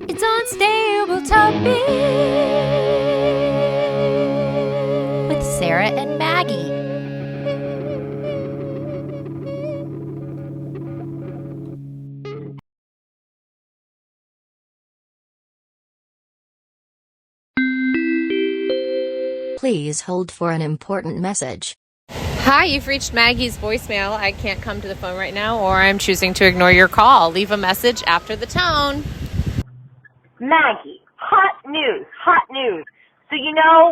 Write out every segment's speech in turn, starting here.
It's Unstable Topic with Sarah and Maggie. Please hold for an important message. Hi, you've reached Maggie's voicemail. I can't come to the phone right now, or I'm choosing to ignore your call. Leave a message after the tone. Maggie, hot news. So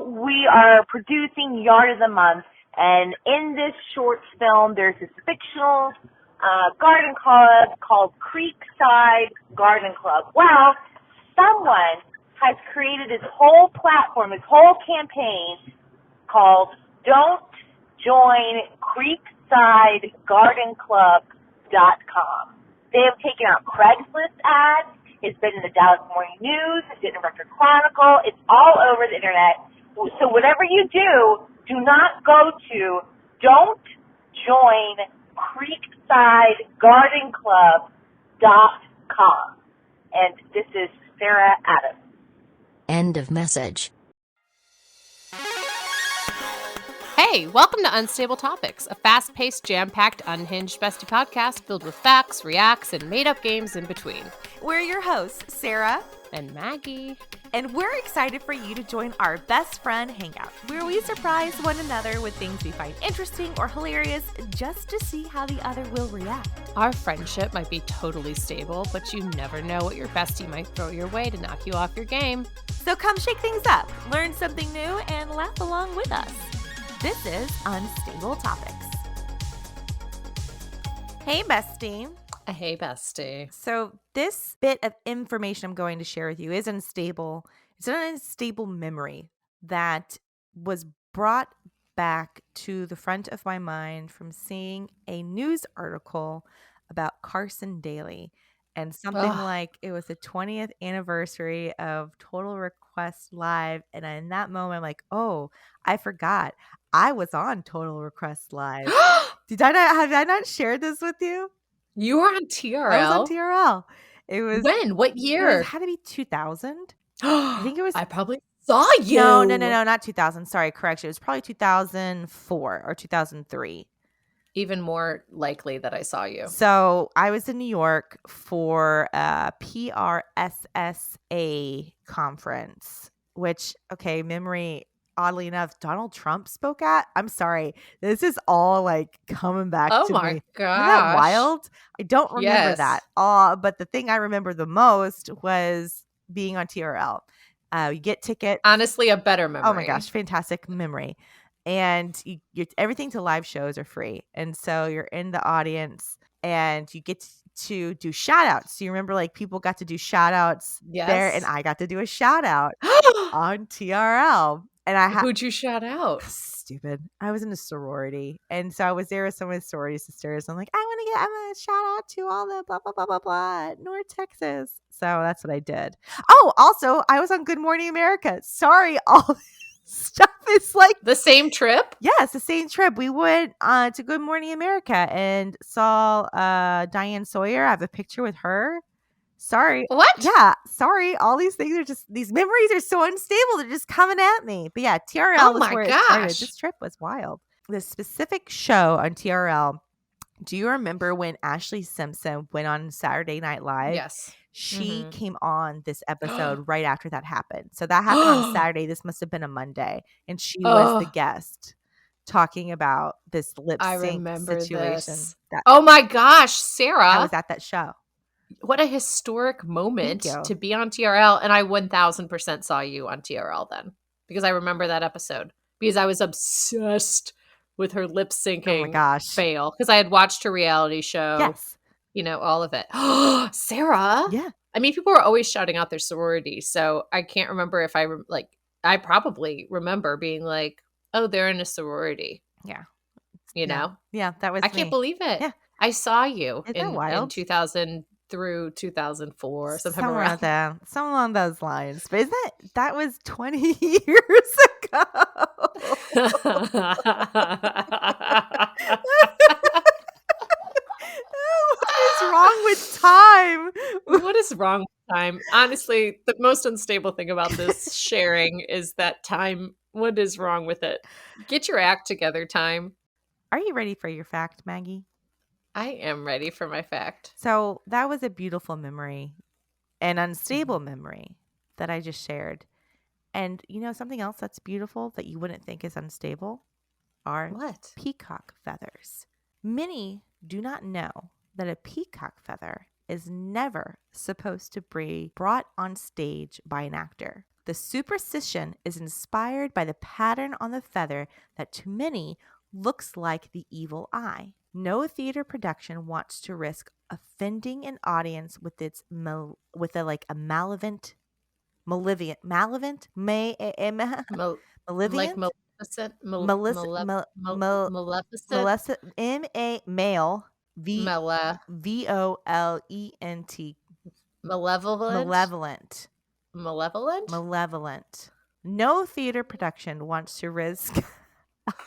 we are producing Yard of the Month, and in this short film, there's this fictional garden club called Creekside Garden Club. Well, someone has created this whole platform, this whole campaign called Don't Join CreeksideGardenClub.com. They have taken out Craigslist ads. It's been in the Dallas Morning News. It's in the Record Chronicle. It's all over the internet. So whatever you do, do not go to Don't Join CreeksideGardenClub.com. And this is Sarah Adams. End of message. Hey, welcome to Unstable Topics, a fast-paced, jam-packed, unhinged bestie podcast filled with facts, reacts, and made-up games in between. We're your hosts, Sarah and Maggie. And we're excited for you to join our best friend hangout, where we surprise one another with things we find interesting or hilarious just to see how the other will react. Our friendship might be totally stable, but you never know what your bestie might throw your way to knock you off your game. So come shake things up, learn something new, and laugh along with us. This is Unstable Topics. Hey, bestie. Hey, bestie. So this bit of information I'm going to share with you is unstable. It's an unstable memory that was brought back to the front of my mind from seeing a news article about Carson Daly and something like it was the 20th anniversary of Total Request Live. And in that moment, I'm like, oh, I forgot. I was on Total Request Live. Have I not shared this with you? You were on TRL? I was on TRL. It was when? What year? It had to be 2000. I think it was. I probably saw you. No, not 2000. Sorry, correction. It was probably 2004 or 2003. Even more likely that I saw you. So I was in New York for a PRSSA conference, which, okay, memory. Oddly enough, Donald Trump spoke at. I'm sorry. This is all like coming back to me. Oh my gosh. Isn't that wild? I don't remember that. But the thing I remember the most was being on TRL. You get tickets. Honestly, a better memory. Oh my gosh, fantastic memory. And everything to live shows are free. And so you're in the audience and you get to do shout outs. So you remember like people got to do shout outs there and I got to do a shout out on TRL. And who'd you shout out? Stupid. I was in a sorority. And so I was there with some of my sorority sisters. I'm like, I'm going to shout out to all the blah, blah, blah, blah, blah at North Texas. So that's what I did. Oh, also, I was on Good Morning America. Sorry, all this stuff is like. The same trip? Yes, the same trip. We went to Good Morning America and saw Diane Sawyer. I have a picture with her. Sorry. What? Yeah. Sorry. All these things are just, these memories are so unstable. They're just coming at me. But yeah, TRL was where it started. This trip was wild. The specific show on TRL, do you remember when Ashley Simpson went on Saturday Night Live? Yes. She came on this episode right after that happened. So that happened on Saturday. This must have been a Monday. And she was the guest talking about this lip sync situation. Oh my gosh, Sarah. I was at that show. What a historic moment to be on TRL. And I 1000% saw you on TRL then because I remember that episode because I was obsessed with her lip syncing oh my gosh. fail because I had watched her reality show. Yes. All of it. Sarah. Yeah. I mean, people were always shouting out their sorority. So I can't remember if I probably remember being like, oh, they're in a sorority. Yeah. know? Yeah, that was I can't believe it. Yeah. I saw you wild? in 2000 through 2004, sometime somewhere around there, something along those lines. But that was 20 years ago? What is wrong with time? What is wrong with time. Honestly, the most unstable thing about this sharing is that time. What is wrong with it? Get your act together, time. Are you ready for your fact, Maggie? I am ready for my fact. So that was a beautiful memory, an unstable memory that I just shared. And you know something else that's beautiful that you wouldn't think is unstable are What? peacock feathers. Many do not know that a peacock feather is never supposed to be brought on stage by an actor. The superstition is inspired by the pattern on the feather that to many looks like the evil eye. No theater production wants to risk offending an audience with its a malevolent, malevolent, Like malevolent, Maleficent? Maleficent? male, Male- volent, Malevolent? malevolent. Malevolent? No theater production wants to risk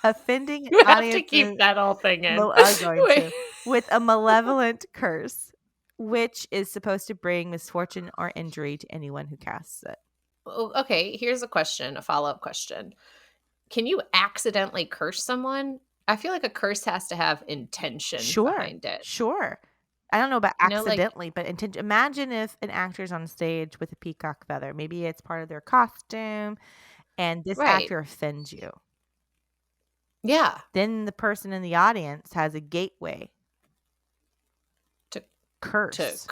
offending You have to audiences. keep that whole thing in. I'm going Wait. to. With a malevolent curse, which is supposed to bring misfortune or injury to anyone who casts it. Okay, here's a follow-up question. Can you accidentally curse someone? I feel like a curse has to have intention behind it. Sure. I don't know about You know, like- accidentally, but intention. Imagine if an actor's on stage with a peacock feather. Maybe it's part of their costume, and this Right. actor offends you. Yeah. Then the person in the audience has a gateway To curse.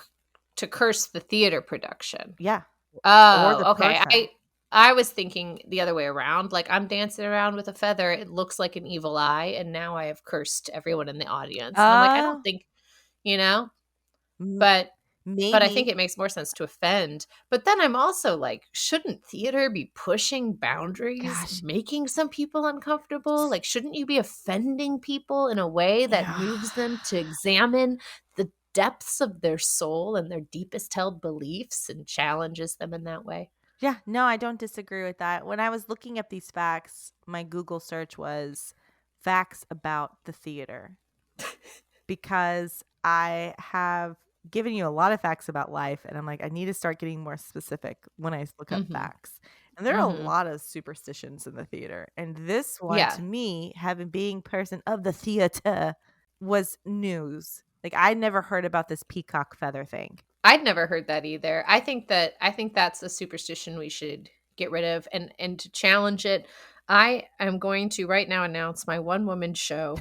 to curse the theater production. Yeah. Oh, the okay. person. I was thinking the other way around. Like, I'm dancing around with a feather. It looks like an evil eye, and now I have cursed everyone in the audience. And I'm like, I don't think, but Maybe. But I think it makes more sense to offend. But then I'm also like, shouldn't theater be pushing boundaries, Gosh. making some people uncomfortable? Like, shouldn't you be offending people in a way that Yeah. moves them to examine the depths of their soul and their deepest held beliefs and challenges them in that way? Yeah, no, I don't disagree with that. When I was looking up these facts, my Google search was facts about the theater because I have given you a lot of facts about life, and I'm like, I need to start getting more specific when I look up facts. And there are a lot of superstitions in the theater, and this one to me, being person of the theater, was news. Like, I never heard about this peacock feather thing. I'd never heard that either. I think that's a superstition we should get rid of, and to challenge it, I am going to right now announce my one-woman show,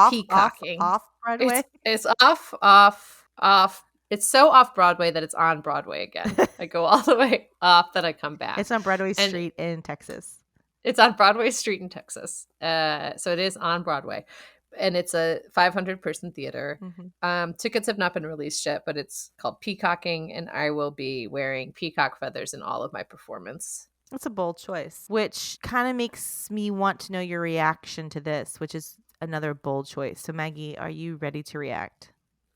Peacocking. Off Broadway. It's off. It's so off Broadway that it's on Broadway again. I go all the way off, then I come back. It's on Broadway Street in Texas. It's on Broadway Street in Texas. So it is on Broadway. And it's a 500-person theater. Tickets have not been released yet, but it's called Peacocking, and I will be wearing peacock feathers in all of my performance. That's a bold choice, which kind of makes me want to know your reaction to this, which is another bold choice. So, Maggie, are you ready to react?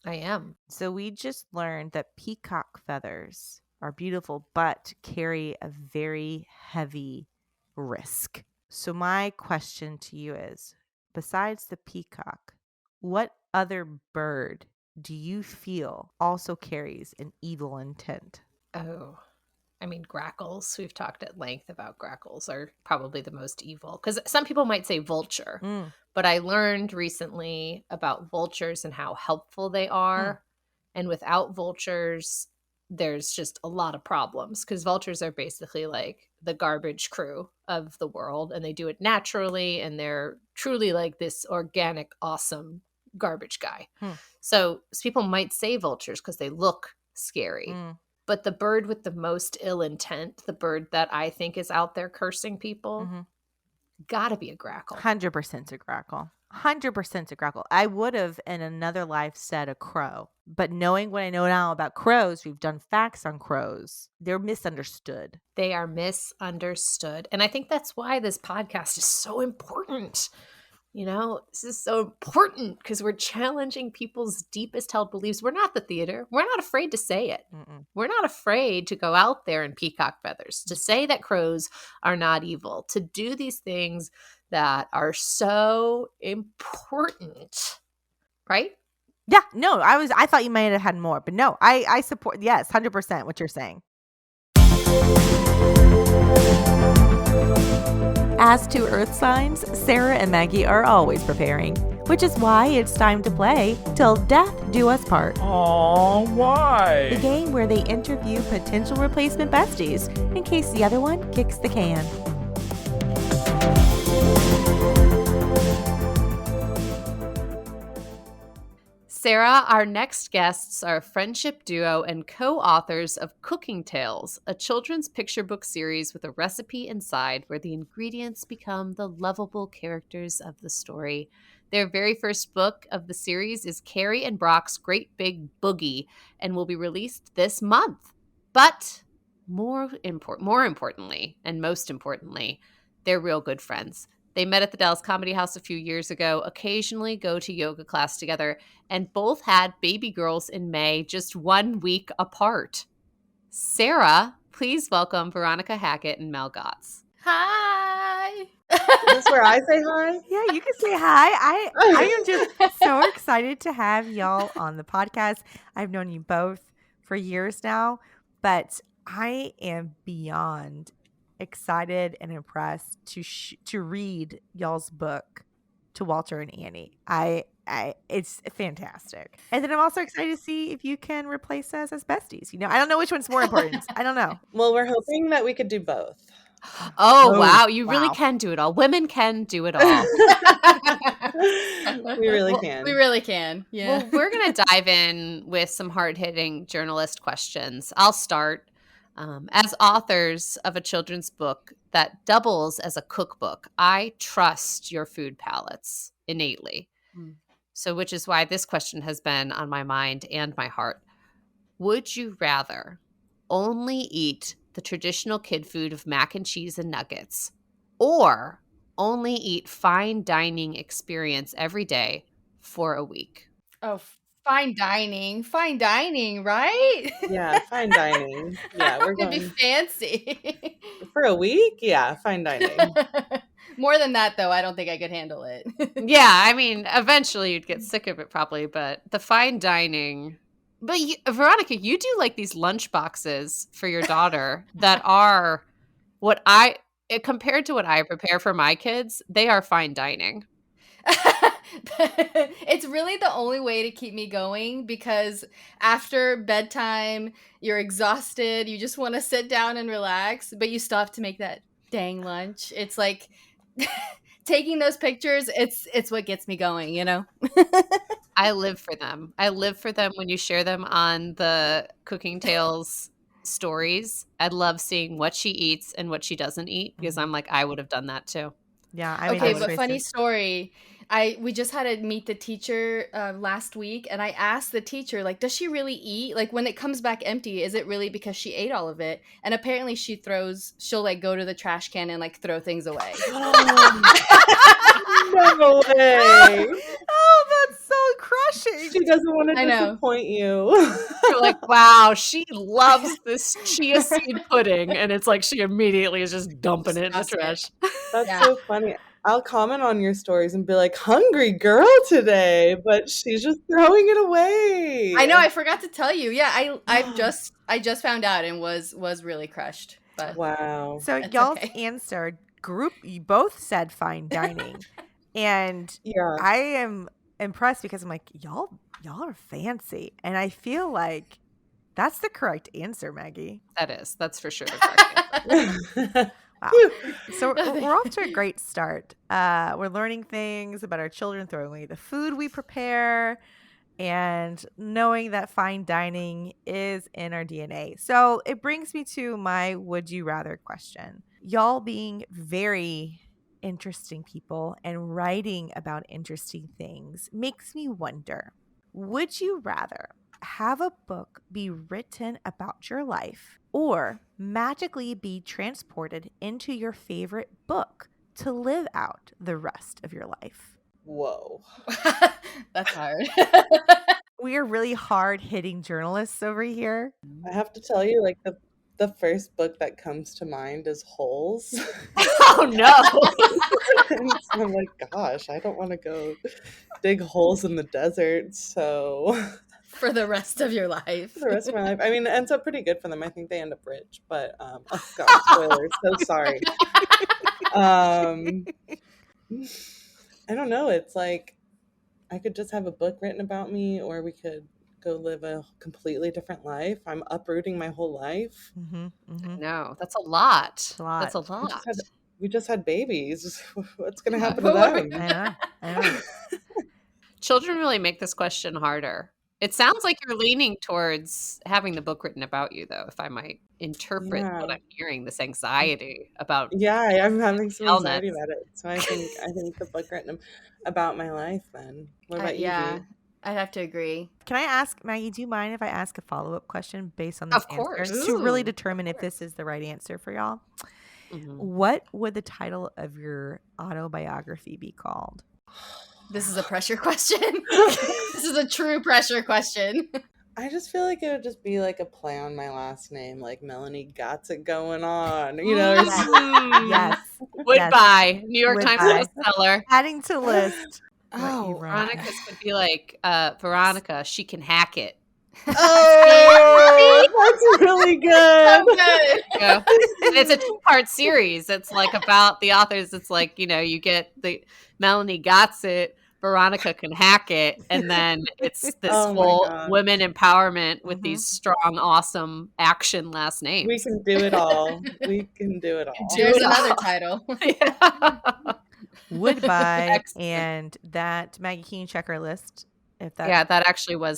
I am. So we just learned that peacock feathers are beautiful, but carry a very heavy risk. So my question to you is, besides the peacock, what other bird do you feel also carries an evil intent? Oh, I mean, grackles. We've talked at length about grackles are probably the most evil. Because some people might say vulture. But I learned recently about vultures and how helpful they are. And without vultures, there's just a lot of problems. Because vultures are basically like the garbage crew of the world. And they do it naturally. And they're truly like this organic, awesome garbage guy. So people might say vultures because they look scary. But the bird with the most ill intent, the bird that I think is out there cursing people, gotta be a grackle. 100% a grackle. 100% a grackle. I would have in another life said a crow. But knowing what I know now about crows, we've done facts on crows. They're misunderstood. They are misunderstood. And I think that's why this podcast is so important. You know, this is so important because we're challenging people's deepest held beliefs. We're not the theater. We're not afraid to say it. We're not afraid to go out there in peacock feathers, to say that crows are not evil, to do these things that are so important, right? Yeah, no, I thought you might have had more, but no, I support, yes, 100% what you're saying. As to earth signs, Sarah and Maggie are always preparing, which is why it's time to play Till Death Do Us Part. Aw, why? The game where they interview potential replacement besties in case the other one kicks the can. Sarah, our next guests are a friendship duo and co-authors of Cooking Tales, a children's picture book series with a recipe inside where the ingredients become the lovable characters of the story. Their very first book of the series is CARRIE and BROC'S Great Big Boogie and will be released this month. But more importantly, and most importantly, they're real good friends. They met at the Dallas Comedy House a few years ago, occasionally go to yoga class together, and both had baby girls in May, just 1 week apart. Sarah, please welcome Veronica Hackett and Mel Gotz. Hi. Is this where I say hi? Yeah, you can say hi. I am just so excited to have y'all on the podcast. I've known you both for years now, but I am beyond excited and impressed to read y'all's book, To Walter and Annie. It's fantastic. And then I'm also excited to see if you can replace us as besties. You know, I don't know which one's more important. I don't know. Well, we're hoping that we could do both. Oh, wow. You really wow. can do it all. Women can do it all. We really can. We really can. Yeah. Well, we're going to dive in with some hard-hitting journalist questions. I'll start. As authors of a children's book that doubles as a cookbook, I trust your food palates innately. So, which is why this question has been on my mind and my heart. Would you rather only eat the traditional kid food of mac and cheese and nuggets, or only eat fine dining experience every day for a week? Oh, fine dining, right? Yeah, fine dining. Yeah, we're Gonna be going fancy. for a week. Yeah, fine dining. More than that, though, I don't think I could handle it. Yeah, I mean, eventually you'd get sick of it probably, but the fine dining. But Veronica, you do like these lunch boxes for your daughter that are compared to what I prepare for my kids, they are fine dining. It's really the only way to keep me going, because after bedtime, you're exhausted. You just want to sit down and relax, but you still have to make that dang lunch. It's like taking those pictures. It's what gets me going, you know? I live for them. I live for them when you share them on the Cooking Tales stories. I love seeing what she eats and what she doesn't eat, because I'm like, I would have done that too. Yeah. I mean, Okay, those but funny choices. story. We just had to meet the teacher last week, and I asked the teacher, like, does she really eat? Like, when it comes back empty, is it really because she ate all of it? And apparently she'll like go to the trash can and like throw things away. No way. Oh, that's so crushing. She doesn't want to I know. disappoint you. You're like, wow, she loves this chia seed pudding. And it's like she immediately is just dumping it in the Disgusting. trash. That's Yeah. so funny. I'll comment on your stories and be like, hungry girl today, but she's just throwing it away. I know, I forgot to tell you. Yeah, I just found out and was really crushed. But Wow. So That's y'all's okay. answer group, you both said fine dining. And Yeah. I am impressed because I'm like, y'all are fancy. And I feel like that's the correct answer, Maggie. That's for sure the correct answer. Wow. So we're off to a great start. We're learning things about our children, throwing away the food we prepare, and knowing that fine dining is in our DNA. So it brings me to my would you rather question. Y'all being very interesting people and writing about interesting things makes me wonder, would you rather have a book be written about your life or magically be transported into your favorite book to live out the rest of your life? Whoa. that's hard. We are really hard hitting journalists over here. I have to tell you, like the first book that comes to mind is Holes. Oh no. And so I'm like, gosh, I don't want to go dig holes in the desert. So For the rest of your life. for the rest of my life, I mean, it ends up pretty good for them. I think they end up rich, but oh god, spoilers. So sorry. I don't know. It's like I could just have a book written about me, or we could go live a completely different life. I'm uprooting my whole life. No, that's a lot. It's a lot. That's a lot. We just had babies. What's going to happen to them? I know. Children really make this question harder. It sounds like you're leaning towards having the book written about you, though, if I might interpret what I'm hearing, this anxiety about. Yeah, I'm having some illness. anxiety about it. So I think the book written about my life then. What about you? Yeah, Dee? I'd have to agree. Can I ask, Maggie, do you mind if I ask a follow-up question based on this Of course. answer to really Ooh. determine if this is the right answer for y'all? Mhm. What would the title of your autobiography be called? This is a pressure question. This is a true pressure question. I just feel like it would just be like a play on my last name, like Melanie Gotz it going on. You know, or Mm. Yes. Would buy. New York Would Times buy. bestseller. Adding to list. What you Oh, wrote. Veronica's would be like, Veronica, she can hack it. oh, that's really good. Good. Yeah. And it's a 2-part series. It's like about the authors. It's like, you get the Melanie Gotz it, Veronica can hack it, and then it's this Oh my whole God. women empowerment with these strong, awesome action last names. We can do it all. We can do it all. There's it another all. title. Yeah. Would buy. Excellent. And that, Maggie, can you check our list? If that, Yeah, that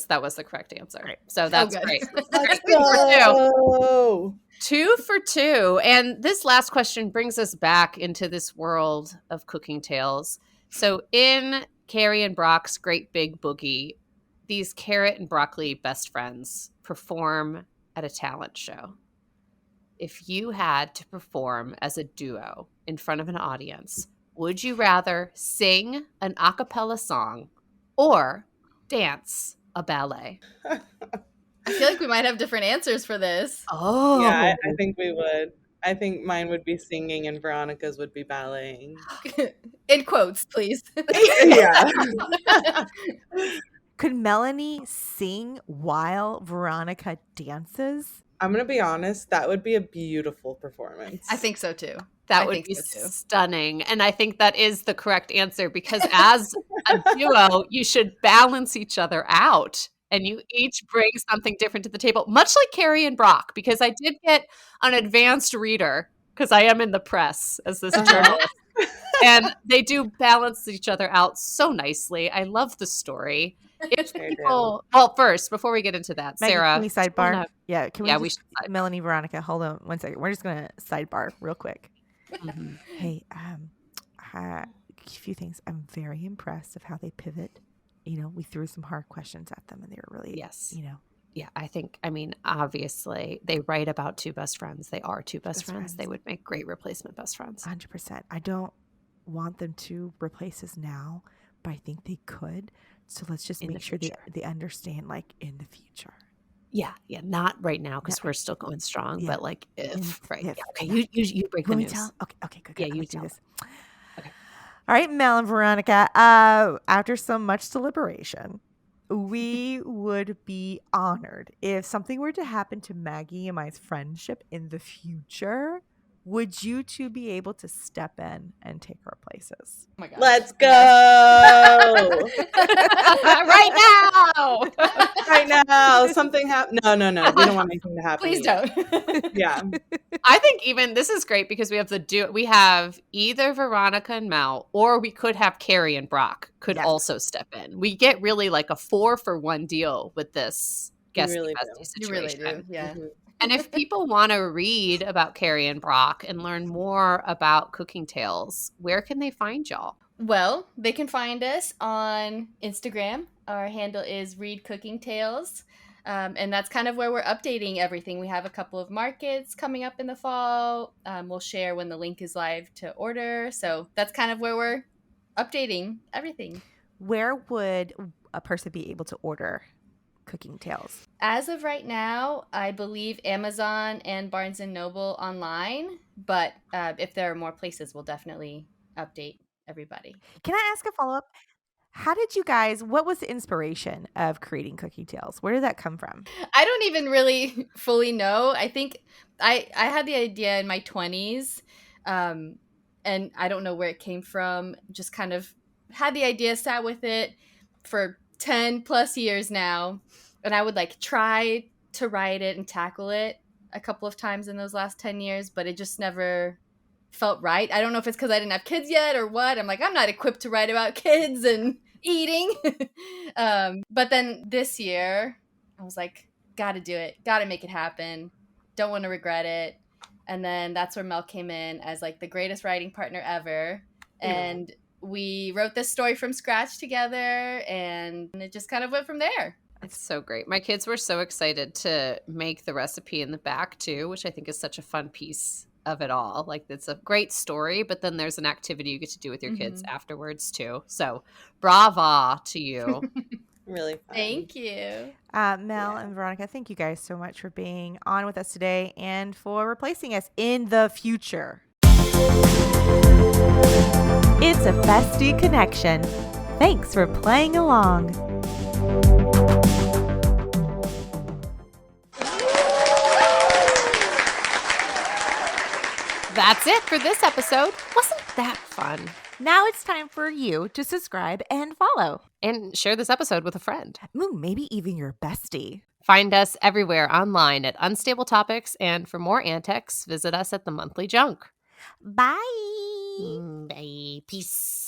was the correct answer. Great. So that's good. great. Let's 2 for 2. go. 2 for 2. And this last question brings us back into this world of cooking tales. So in Carrie and Brock's Great Big Boogie, these carrot and broccoli best friends perform at a talent show. If you had to perform as a duo in front of an audience, would you rather sing an a cappella song or dance a ballet? I feel like we might have different answers for this. Oh, Yeah, I think we would. I think mine would be singing and Veronica's would be balleting. In quotes, please. Yeah. could Melanie sing while Veronica dances? I'm going to be honest, that would be a beautiful performance. I think so too. that I would think be so, too. stunning. And I think that is the correct answer because as a duo, you should balance each other out and you each bring something different to the table, much like Carrie and Brock, because I did get an advanced reader because I am in the press as this journalist. And they do balance each other out so nicely. I love the story. If They people, well, first, before we get into that, Maggie, Sarah, can we sidebar? wanna- Yeah, can we? Yeah, just, we should sidebar. Melanie, Veronica, hold on 1 second. We're just gonna sidebar real quick. Mhm. Hey, a few things. I'm very impressed of how they pivot. We threw some hard questions at them, and they were really, Yes. Yeah, I mean, obviously, they write about 2 best friends. They are 2 best friends. They would make great replacement best friends. 100%. I don't want them to replace us now, but I think they could. So let's just In the make sure future. they understand, like, in the future. Yeah, not right now because we're still going strong, Yeah. but like if, right? If, Yeah, okay, yeah. you break the Let me news. tell. Okay, good. Yeah, Let you me do tell. this. Okay. All right, Mel and Veronica. After so much deliberation, we would be honored if something were to happen to Maggie and my friendship in the future. Would you two be able to step in and take our places? Oh my gosh. Let's go. Right now. Right now. Something happened. No. We don't want anything to happen. Please yet. don't. Yeah. I think even this is great because we have either Veronica and Mel, or we could have Carrie and Brock could Yes. also step in. We get really like a 4-for-1 deal with this Guestie really Bestie do. You really situation. do. Yeah. Mhm. And if people want to read about Carrie and Brock and learn more about cooking tales, where can they find y'all? Well, they can find us on Instagram. Our handle is Read Cooking Tales. And that's kind of where we're updating everything. We have a couple of markets coming up in the fall. We'll share when the link is live to order. So that's kind of where we're updating everything. Where would a person be able to order cooking tales? As of right now, I believe Amazon and Barnes & Noble online, but if there are more places, we'll definitely update everybody. Can I ask a follow-up? What was the inspiration of creating cooking tales? Where did that come from? I don't even really fully know. I think I had the idea in my 20s, and I don't know where it came from. Just kind of had the idea, sat with it for 10 plus years now, and I would like try to write it and tackle it a couple of times in those last 10 years, but it just never felt right. I don't know if it's because I didn't have kids yet or what. I'm like, I'm not equipped to write about kids and eating. But then this year, I was like, gotta do it. Gotta make it happen. Don't want to regret it. And then that's where Mel came in as like the greatest writing partner ever. And we wrote this story from scratch together, and it just kind of went from there. It's so great. My kids were so excited to make the recipe in the back too, which I think is such a fun piece of it all. Like, it's a great story, but then there's an activity you get to do with your kids afterwards too. So brava to you. Really fun. Thank you. Mel and Veronica, thank you guys so much for being on with us today and for replacing us in the future. It's a bestie connection. Thanks for playing along. That's it for this episode. Wasn't that fun? Now it's time for you to subscribe and follow. And share this episode with a friend. Ooh, maybe even your bestie. Find us everywhere online at Unstable Topics, and for more antics, visit us at The Monthly Junk. Bye. Bye. Peace.